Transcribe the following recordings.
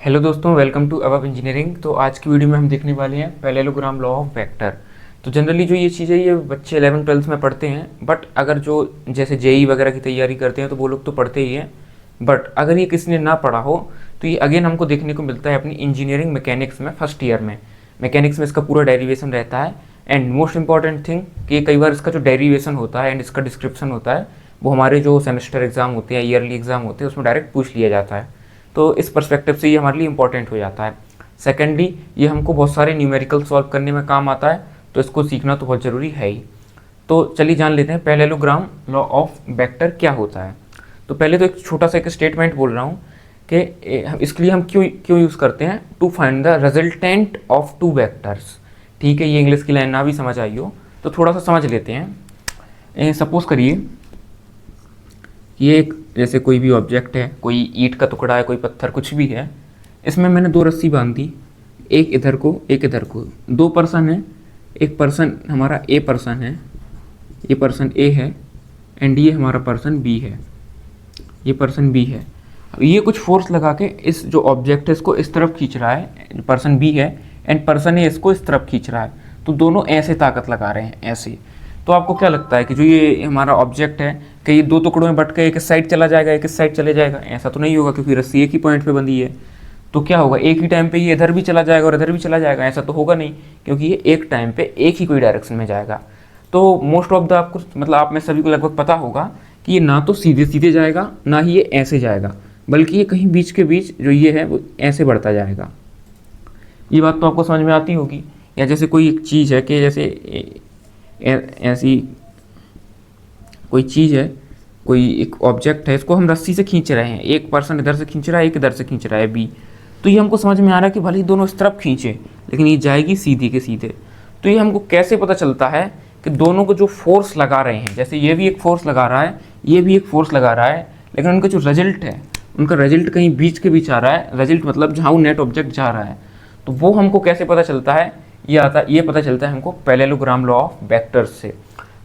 Hello दोस्तों, welcome to above engineering. तो आज की वीडियो में हम देखने वाले हैं पैरेललोग्राम लॉ ऑफ वेक्टर। तो जनरली जो ये चीज़ है ये बच्चे 11 ट्वेल्थ में पढ़ते हैं, बट अगर जो जैसे जेई वगैरह की तैयारी करते हैं तो वो लोग तो पढ़ते ही हैं। बट अगर ये किसी ने ना पढ़ा हो तो ये अगेन हमको देखने को मिलता है अपनी इंजीनियरिंग मैकेनिक्स में फर्स्ट ईयर में। मैकेनिक्स में इसका पूरा डेरिवेशन रहता है एंड मोस्ट इंपॉर्टेंट थिंग कि कई बार इसका जो डेरिवेशन होता है एंड इसका डिस्क्रिप्शन होता है वो हमारे जो सेमेस्टर एग्जाम होते हैं, ईयरली एग्जाम होते हैं, उसमें डायरेक्ट पूछ लिया जाता है। तो इस पर्सपेक्टिव से ये हमारे लिए इंपॉर्टेंट हो जाता है। सेकेंडली, ये हमको बहुत सारे न्यूमेरिकल सॉल्व करने में काम आता है, तो इसको सीखना तो बहुत ज़रूरी है ही। तो चलिए जान लेते हैं पैरेललोग्राम लॉ ऑफ वेक्टर क्या होता है। तो पहले तो एक छोटा सा एक स्टेटमेंट बोल रहा हूँ कि इसके लिए हम क्यों यूज़ करते हैं, to find the resultant of two vectors. ठीक है, ये इंग्लिश की लाइन ना भी समझ आई हो तो थोड़ा सा समझ लेते हैं। सपोज करिए ये एक जैसे कोई भी ऑब्जेक्ट है, कोई ईंट का टुकड़ा है, कोई पत्थर, कुछ भी है। इसमें मैंने दो रस्सी बांध दी, एक इधर को एक इधर को। दो पर्सन है, एक पर्सन हमारा ए पर्सन है, ये पर्सन ए है एंड ये हमारा पर्सन बी है, ये पर्सन बी है। अब ये कुछ फोर्स लगा के इस जो ऑब्जेक्ट है इसको इस तरफ खींच रहा है, पर्सन बी है एंड पर्सन ए इसको इस तरफ खींच रहा है। तो दोनों ऐसे ताकत लगा रहे हैं, ऐसे। तो आपको क्या लगता है कि जो ये हमारा ऑब्जेक्ट है कि ये दो टुकड़ों में बट के एक इस साइड चला जाएगा, एक इस साइड चले जाएगा? ऐसा तो नहीं होगा, क्योंकि रस्सी एक ही पॉइंट पे बंधी है। तो क्या होगा, एक ही टाइम पे ये इधर भी चला जाएगा और इधर भी चला जाएगा? ऐसा तो होगा नहीं, क्योंकि ये एक टाइम पे एक ही कोई डायरेक्शन में जाएगा। तो मोस्ट ऑफ द आपको मतलब आप में सभी को लगभग पता होगा कि ये ना तो सीधे सीधे जाएगा, ना ही ये ऐसे जाएगा, बल्कि ये कहीं बीच के बीच जो ये है वो ऐसे बढ़ता जाएगा। ये बात तो आपको समझ में आती होगी। या जैसे कोई एक चीज़ है कि जैसे ऐसी कोई चीज़ है, कोई एक ऑब्जेक्ट है, इसको हम रस्सी से खींच रहे हैं, एक पर्सन इधर से खींच रहा है, एक इधर से खींच रहा है बी। तो ये हमको समझ में आ रहा है कि भले ही दोनों इस तरफ खींचे लेकिन ये जाएगी सीधी के सीधे। तो ये हमको कैसे पता चलता है कि दोनों को जो फोर्स लगा रहे हैं, जैसे ये भी एक फोर्स लगा रहा है, ये भी एक फोर्स लगा रहा है, लेकिन उनका जो रिजल्ट है, उनका रिजल्ट कहीं बीच के बीच आ रहा है। रिजल्ट मतलब जहाँ वो नेट ऑब्जेक्ट जा रहा है, तो वो हमको कैसे पता चलता है? ये पता चलता है हमको पैरेललोग्राम लॉ ऑफ वेक्टर्स से।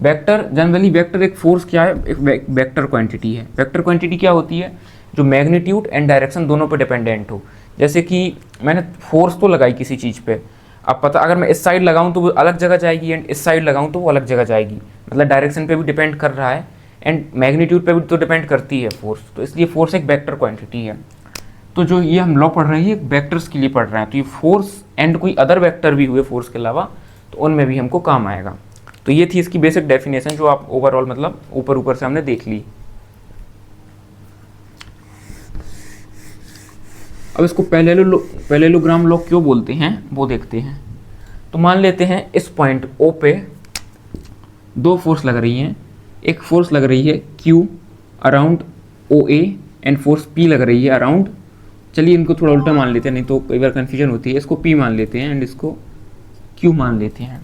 वेक्टर जनरली, वेक्टर एक फोर्स क्या है, एक वेक्टर क्वांटिटी है। वेक्टर क्वांटिटी क्या होती है? जो मैग्नीट्यूड एंड डायरेक्शन दोनों पे डिपेंडेंट हो। जैसे कि मैंने फोर्स तो लगाई किसी चीज़ पे, अब पता अगर मैं इस साइड लगाऊं तो वो अलग जगह जाएगी एंड इस साइड लगाऊं तो वो अलग जगह जाएगी। मतलब डायरेक्शन पे भी डिपेंड कर रहा है एंड मैग्नीट्यूड पे भी तो डिपेंड करती है फोर्स। तो इसलिए फोर्स एक वेक्टर क्वांटिटी है। तो जो ये हम लॉ पढ़ रहे हैं ये वेक्टर्स के लिए पढ़ रहे हैं। तो ये फोर्स एंड कोई अदर वेक्टर भी हुए फोर्स के अलावा, तो उनमें भी हमको काम आएगा। तो ये थी इसकी बेसिक डेफिनेशन, जो आप ओवरऑल मतलब ऊपर ऊपर से हमने देख ली। अब इसको पैरेललोग्राम लॉ क्यों बोलते हैं वो देखते हैं। तो मान लेते हैं इस पॉइंट ओ पे दो फोर्स लग रही हैं। एक फोर्स लग रही है Q around O A and force P लग रही है अराउंड, चलिए इनको थोड़ा उल्टा मान लेते हैं, नहीं तो कई बार कन्फ्यूजन होती है। इसको P मान लेते हैं एंड इसको Q मान लेते हैं।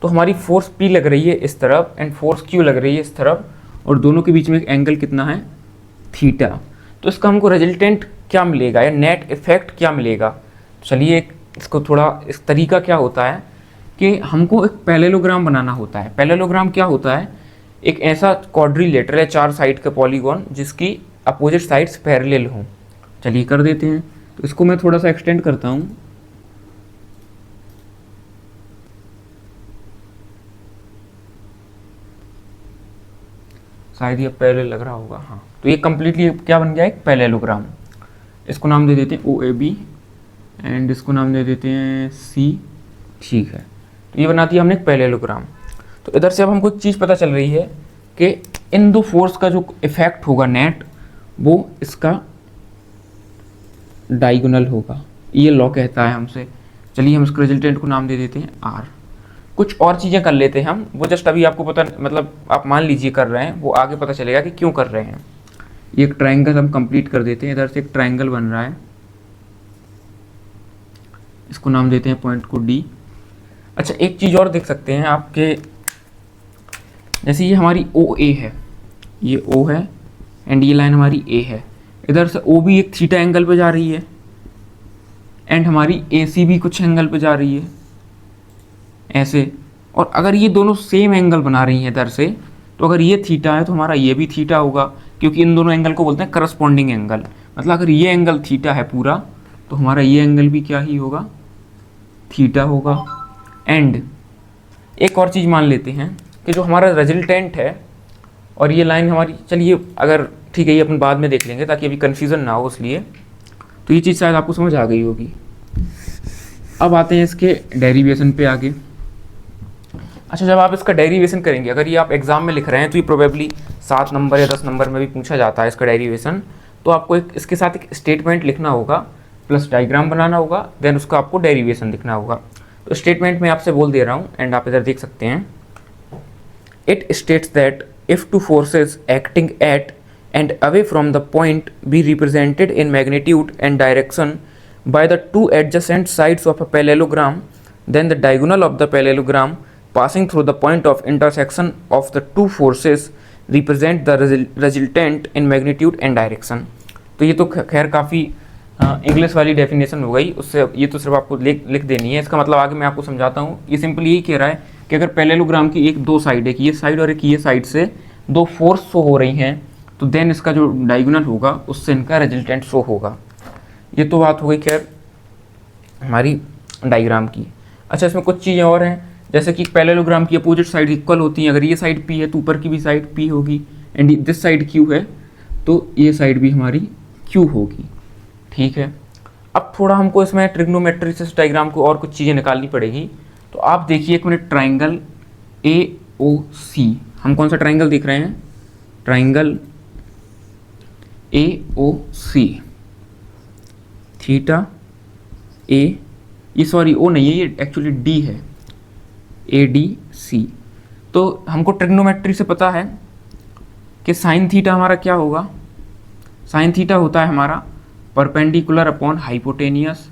तो हमारी फोर्स P लग रही है इस तरफ एंड फोर्स Q लग रही है इस तरफ, और दोनों के बीच में एक एंगल कितना है, थीटा। तो इसका हमको रिजल्टेंट क्या मिलेगा या नेट इफेक्ट क्या मिलेगा? चलिए इसको थोड़ा, इस तरीका क्या होता है कि हमको एक पैरेललोग्राम बनाना होता है। पैरेललोग्राम क्या होता है? एक ऐसा क्वाड्रिलेटरल है, चार साइड का पॉलीगॉन जिसकी अपोजिट साइड्स पैरेलल हों। चलिए कर देते हैं। तो इसको मैं थोड़ा सा एक्सटेंड करता हूँ। शायद ये पैरेलल लग रहा होगा, हाँ। तो ये कम्प्लीटली क्या बन गया, एक पैरेललोग्राम। इसको नाम दे देते हैं ओ ए बी एंड इसको नाम दे देते हैं सी। ठीक है, तो ये बना दिया हमने एक पैरेललोग्राम। तो इधर से अब हमको एक चीज़ पता चल रही है कि इन दो फोर्स का जो इफेक्ट होगा नेट, वो इसका डायगोनल होगा। ये लॉ कहता है हमसे। चलिए हम इसके रिजल्टेंट को नाम दे देते हैं आर। कुछ और चीज़ें कर लेते हैं हम, वो जस्ट अभी आपको पता, मतलब आप मान लीजिए कर रहे हैं, वो आगे पता चलेगा कि क्यों कर रहे हैं। ये एक ट्रायंगल हम कंप्लीट कर देते हैं। इधर से एक ट्रायंगल बन रहा है, इसको नाम देते हैं पॉइंट को डी। अच्छा, एक चीज़ और देख सकते हैं आपके, जैसे ये हमारी ओ ए है, ये ओ है एंड ये लाइन हमारी ए है। इधर से ओ भी एक थीटा एंगल पे जा रही है एंड हमारी ए सी भी कुछ एंगल पे जा रही है ऐसे। और अगर ये दोनों सेम एंगल बना रही हैं इधर से, तो अगर ये थीटा है तो हमारा ये भी थीटा होगा, क्योंकि इन दोनों एंगल को बोलते हैं करस्पॉन्डिंग एंगल। मतलब अगर ये एंगल थीटा है पूरा, तो हमारा ये एंगल भी क्या ही होगा, थीटा होगा। एंड एक और चीज़ मान लेते हैं कि जो हमारा रिजल्टेंट है और ये लाइन हमारी, चलिए अगर ठीक है ये अपन बाद में देख लेंगे ताकि अभी कन्फ्यूज़न ना हो, इसलिए तो ये चीज़ शायद आपको समझ आ गई होगी। अब आते हैं इसके डेरिवेशन पे आगे। अच्छा, जब आप इसका डेरिवेशन करेंगे, अगर ये आप एग्जाम में लिख रहे हैं तो ये प्रोबेबली 7 नंबर या 10 नंबर में भी पूछा जाता है इसका डेरिवेशन, तो आपको एक इसके साथ एक स्टेटमेंट लिखना होगा प्लस डायग्राम बनाना होगा, देन उसका आपको डेरिवेशन लिखना होगा। तो स्टेटमेंट में आपसे बोल दे रहा हूँ एंड आप इधर देख सकते हैं। It states that if two forces acting at and away from the point be represented in magnitude and direction by the two adjacent sides of a parallelogram, then the diagonal of the parallelogram passing through the point of intersection of the two forces represent the resultant in magnitude and direction। तो ये तो खैर काफ़ी English वाली definition हो गई, उससे ये तो सिर्फ आपको लिख देनी है। इसका मतलब आगे मैं आपको समझाता हूँ। ये सिंपल यही कह रहा है कि अगर पैरेललोग्राम की एक दो साइड, एक ये साइड और एक ये साइड से दो फोर्स शो हो रही हैं, तो देन इसका जो डायगोनल होगा उससे इनका रिजल्टेंट शो होगा। ये तो बात हो गई खैर हमारी डायग्राम की। अच्छा, इसमें कुछ चीज़ें और हैं, जैसे कि पैरेललोग्राम की अपोजिट साइड इक्वल होती हैं। अगर ये साइड P है तो ऊपर की भी साइड P होगी, एंड दिस साइड Q है तो ये साइड भी हमारी Q होगी। ठीक है, अब थोड़ा हमको इसमें ट्रिग्नोमेट्री से डायग्राम को और कुछ चीज़ें निकालनी पड़ेगी। तो आप देखिए एक मिनट, ट्राइंगल AOC, हम कौन सा ट्राइंगल देख रहे हैं, ट्राइंगल AOC, थीटा ए, ये सॉरी ओ नहीं है, ये एक्चुअली D है, ADC। तो हमको ट्रिग्नोमेट्री से पता है कि साइन थीटा हमारा क्या होगा, साइन थीटा होता है हमारा परपेंडिकुलर अपॉन हाइपोटेनियस।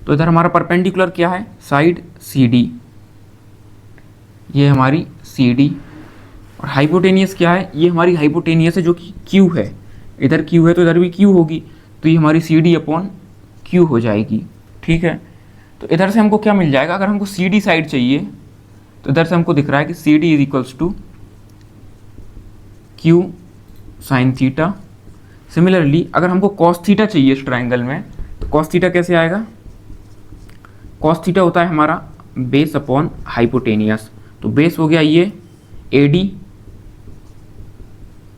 तो इधर हमारा परपेंडिकुलर क्या है, साइड CD, ये हमारी CD, और हाइपोटेनियस क्या है, ये हमारी हाइपोटेनियस है जो कि Q है। इधर Q है तो इधर भी Q होगी, तो ये हमारी CD अपॉन Q हो जाएगी। ठीक है, तो इधर से हमको क्या मिल जाएगा, अगर हमको CD साइड चाहिए तो इधर से हमको दिख रहा है कि CD is equals to Q sine theta. Similarly अगर हमको कॉस थीटा चाहिए इस ट्राइंगल में, तो कॉस थीटा कैसे आएगा, कॉस थीटा होता है हमारा बेस अपॉन हाइपोटेनियस। तो बेस हो गया ये AD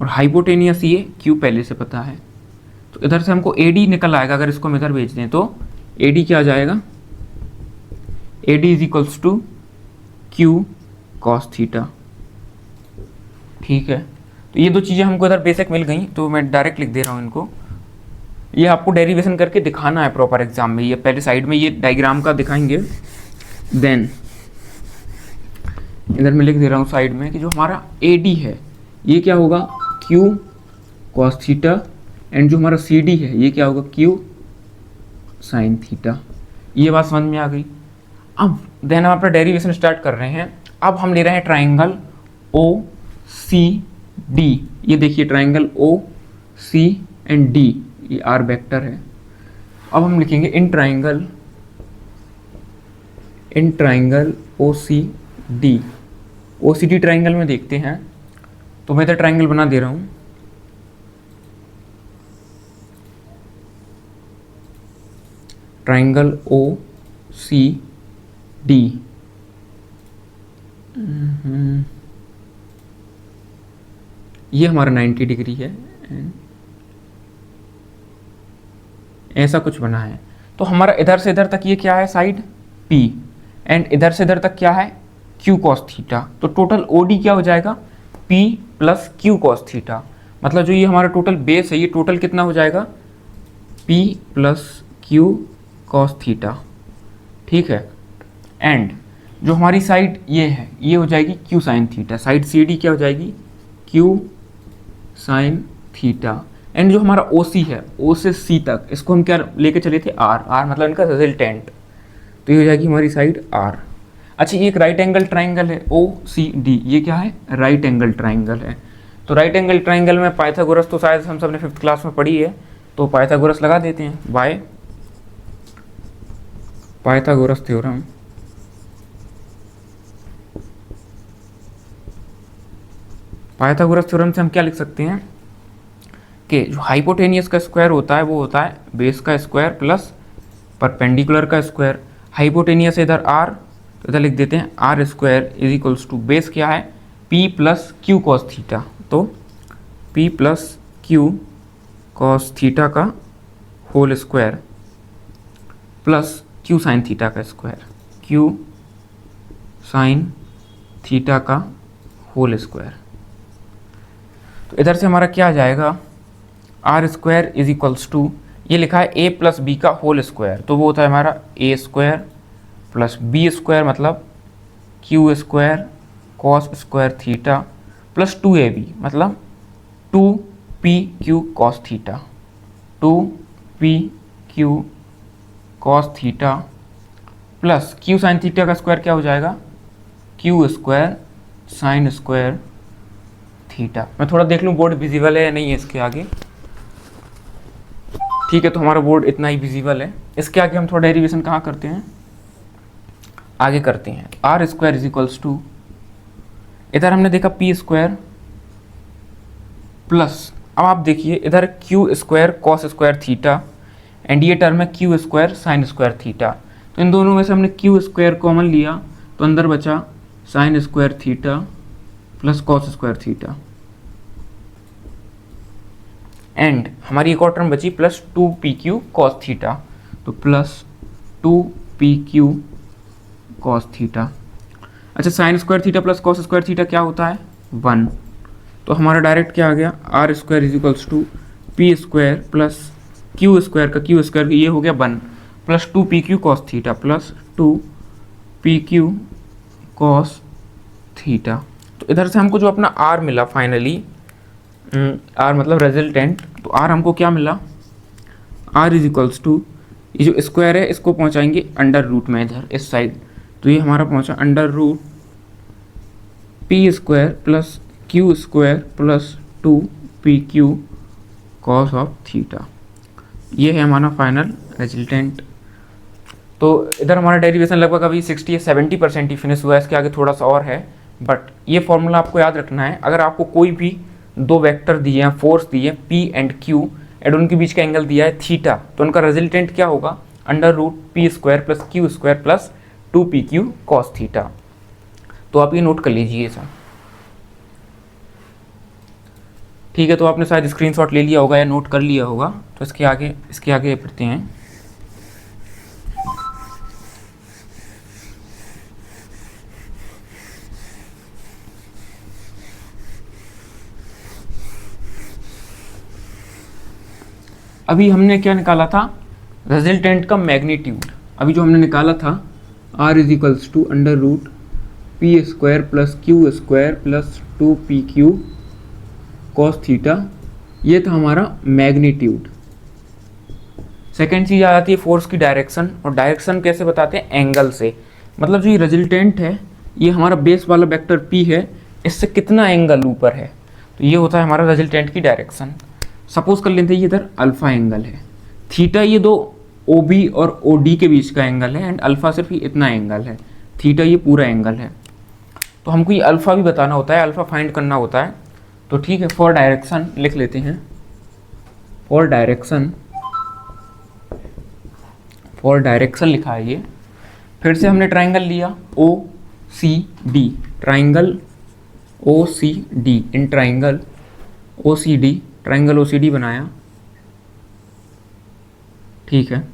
और हाइपोटेनियस ये Q पहले से पता है, तो इधर से हमको AD निकल आएगा। अगर इसको हम इधर भेज दें तो AD क्या आ जाएगा, AD is equals to Q cos theta. ठीक है, तो ये दो चीज़ें हमको इधर बेसिक मिल गई, तो मैं डायरेक्ट लिख दे रहा हूँ इनको। ये आपको डेरिवेशन करके दिखाना है प्रॉपर एग्जाम में। ये पहले साइड में ये डायग्राम का दिखाएंगे, देन इधर मैं लिख दे रहा हूँ साइड में कि जो हमारा AD है ये क्या होगा, Q कॉस थीटा, एंड जो हमारा CD है ये क्या होगा, Q साइन थीटा। ये बात समझ में आ गई। अब देन हम अपना डेरिवेशन स्टार्ट कर रहे हैं। अब हम ले रहे हैं ट्राइंगल OCD। ये देखिए ट्राइंगल OC एंड D, ये R वेक्टर है। अब हम लिखेंगे in triangle OCD। OCD triangle में देखते हैं, तो मैं इधर ट्राइंगल बना दे रहा हूँ। ट्राइंगल OCD, ये हमारा 90 डिग्री है, ऐसा कुछ बना है। तो हमारा इधर से इधर तक ये क्या है, साइड P, एंड इधर से इधर तक क्या है, Q कॉस थीटा। तो टोटल OD क्या हो जाएगा, P plus Q cos theta. मतलब जो ये हमारा टोटल बेस है, ये टोटल कितना हो जाएगा, P plus Q cos theta. ठीक है, एंड जो हमारी साइड ये है ये हो जाएगी Q sine theta. Side CD क्या हो जाएगी, Q साइन थीटा। एंड जो हमारा OC है, O से C तक, इसको हम क्या लेके चले थे, R मतलब इनका रिजल्टेंट, तो ये हो जाएगी हमारी साइड R। अच्छा, ये एक राइट एंगल ट्राइंगल है OCD, ये क्या है, राइट एंगल ट्राइंगल है। तो राइट एंगल ट्राइंगल में पाइथागोरस तो शायद हम सब ने 5th क्लास में पढ़ी है, तो पाइथागोरस लगा देते हैं by Pythagoras theorem. Pythagoras theorem से हम क्या लिख सकते हैं कि जो हाइपोटेनियस का स्क्वायर होता है वो होता है बेस का स्क्वायर प्लस परपेंडिकुलर का स्क्वायर, हाइपोटेनियस इधर आर, तो इधर लिख देते हैं R square is equals to base क्या है P plus Q cos theta, तो P plus Q cos theta का whole square plus Q sine theta का स्क्वायर, क्यू साइन थीटा का होल स्क्वायर। तो इधर से हमारा क्या आ जाएगा, R square is equals to, ये लिखा है ए प्लस बी का होल स्क्वायर, तो वो होता है हमारा ए स्क्वायर प्लस बी स्क्वायर मतलब Q square cos square theta plus 2ab मतलब 2pq cos theta, 2pq cos theta plus Q sine theta का स्क्वायर क्या हो जाएगा, Q square sine square theta. मैं थोड़ा देख लूँ बोर्ड विजिबल है या नहीं है इसके आगे। ठीक है, तो हमारा बोर्ड इतना ही विजिबल है। इसके आगे हम थोड़ा डेरिवेशन कहाँ करते हैं, आगे करते हैं। R square is equals to, इधर हमने देखा पी स्क्वायर प्लस, अब आप देखिए इधर Q square cos square theta and ये टर्म है Q square sine square theta, तो इन दोनों में से हमने क्यू स्क्वायर कॉमन लिया तो अंदर बचा sine square theta plus cos square theta and हमारी एक और टर्म बची प्लस 2pq कॉस थीटा, तो प्लस 2pq कॉस थीटा। अच्छा, sine square theta plus cos square theta क्या होता है 1, तो हमारा डायरेक्ट क्या आ गया R square is equals to P square plus Q square का क्यू स्क्वायर ये हो गया 1 plus 2pq cos theta plus 2pq cos theta. तो इधर से हमको जो अपना आर मिला फाइनली, आर मतलब रिजल्टेंट, तो आर हमको क्या मिला, आर इज इक्वल्स टू, ये जो स्क्वायर है इसको पहुंचाएंगे अंडर रूट में इधर इस साइड, तो ये हमारा पहुंचा under root P square plus Q square plus 2pq cos of theta. ये है हमारा फाइनल रिजल्टेंट। तो इधर हमारा डेरिवेशन लगभग अभी 60 या 70% ही फिनिश हुआ है, इसके आगे थोड़ा सा और है, बट ये फॉर्मूला आपको याद रखना है। अगर आपको कोई भी दो वेक्टर दिए हैं, फोर्स दिए पी एंड क्यू एंड उनके बीच का एंगल दिया है थीटा, तो उनका रिजल्टेंट क्या होगा under root P square plus Q square plus 2pq cos theta. तो आप ये नोट कर लीजिए सर। ठीक है, तो आपने शायद स्क्रीनशॉट ले लिया होगा या नोट कर लिया होगा, तो इसके आगे पढ़ते हैं। अभी हमने क्या निकाला था, रिजल्टेंट का मैग्नीट्यूड। अभी जो हमने निकाला था r is equals to under root P square plus Q square plus 2pq cos theta, ये था हमारा मैग्नीट्यूड। सेकेंड चीज़ आ जाती है फोर्स की डायरेक्शन, और डायरेक्शन कैसे बताते हैं, एंगल से। मतलब जो ये रिजल्टेंट है ये हमारा बेस वाला वेक्टर p है, इससे कितना एंगल ऊपर है, तो ये होता है हमारा रिजल्टेंट की डायरेक्शन। सपोज कर लेते हैं ये इधर अल्फा एंगल है, थीटा ये दो OB और OD के बीच का एंगल है एंड अल्फा सिर्फ इतना एंगल है, थीटा ये पूरा एंगल है। तो हमको ये अल्फा भी बताना होता है, अल्फा फाइंड करना होता है। तो ठीक है, फॉर डायरेक्शन लिख लेते हैं, फॉर डायरेक्शन लिखा है ये। फिर से हमने ट्राइंगल लिया OCD, triangle OCD, in triangle OCD बनाया। ठीक है,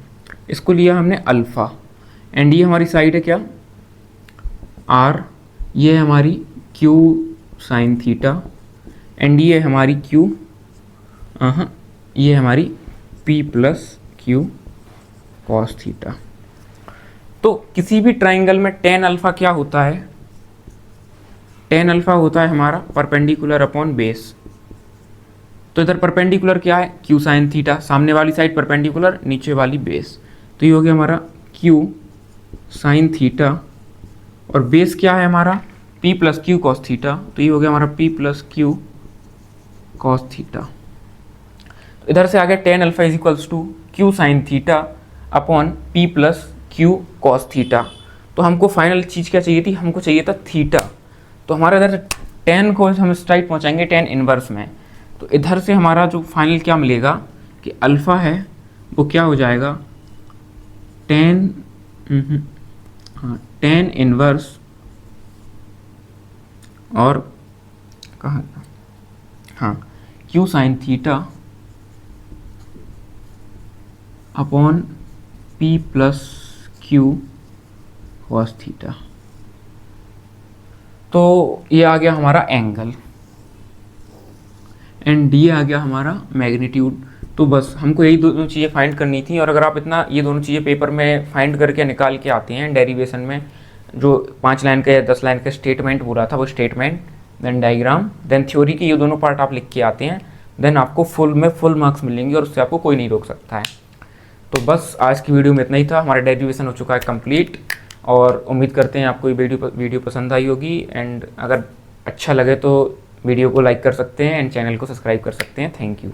इसको लिया हमने अल्फ़ा एंड ये हमारी साइड है क्या R, ये है हमारी Q साइन थीटा एंड ये हमारी Q, ये हमारी P plus Q cos theta. तो किसी भी ट्राइंगल में टेन अल्फ़ा क्या होता है, टेन अल्फ़ा होता है हमारा परपेंडिकुलर अपॉन बेस। तो इधर परपेंडिकुलर क्या है Q साइन थीटा, सामने वाली साइड परपेंडिकुलर, नीचे वाली बेस, तो ये हो गया हमारा Q साइन थीटा और बेस क्या है हमारा P plus Q cos theta, तो ये हो गया हमारा P plus Q cos theta. तो इधर से आ गया tan alpha is equals to Q sine theta upon P plus Q cos theta. तो हमको फाइनल चीज़ क्या चाहिए थी, हमको चाहिए था थीटा। तो हमारा इधर टेन को हम स्ट्राइट पहुँचाएंगे टेन इनवर्स में, तो इधर से हमारा जो फाइनल क्या मिलेगा कि अल्फ़ा है वो क्या हो जाएगा टेन, हाँ, टेन इनवर्स और कहाँ, हाँ, Q sine theta upon P plus Q cos theta. तो ये आ गया हमारा एंगल एंड डी आ गया हमारा मैग्नीट्यूड। तो बस हमको यही दोनों चीज़ें फाइंड करनी थी। और अगर आप इतना ये दोनों चीज़ें पेपर में फाइंड करके निकाल के आते हैं डेरिवेशन में, जो 5 लाइन का या 10 लाइन का स्टेटमेंट पूरा था वो statement, then diagram, then theory के ये दोनों पार्ट आप लिख के आते हैं, देन आपको फुल मार्क्स मिलेंगे और उससे आपको कोई नहीं रोक सकता है। तो बस आज की वीडियो में इतना ही था। हमारा डेरिवेशन हो चुका है कंप्लीट और उम्मीद करते हैं आपको ये वीडियो पसंद आई होगी। एंड अगर अच्छा लगे तो वीडियो को लाइक कर सकते हैं एंड चैनल को सब्सक्राइब कर सकते हैं। Thank you.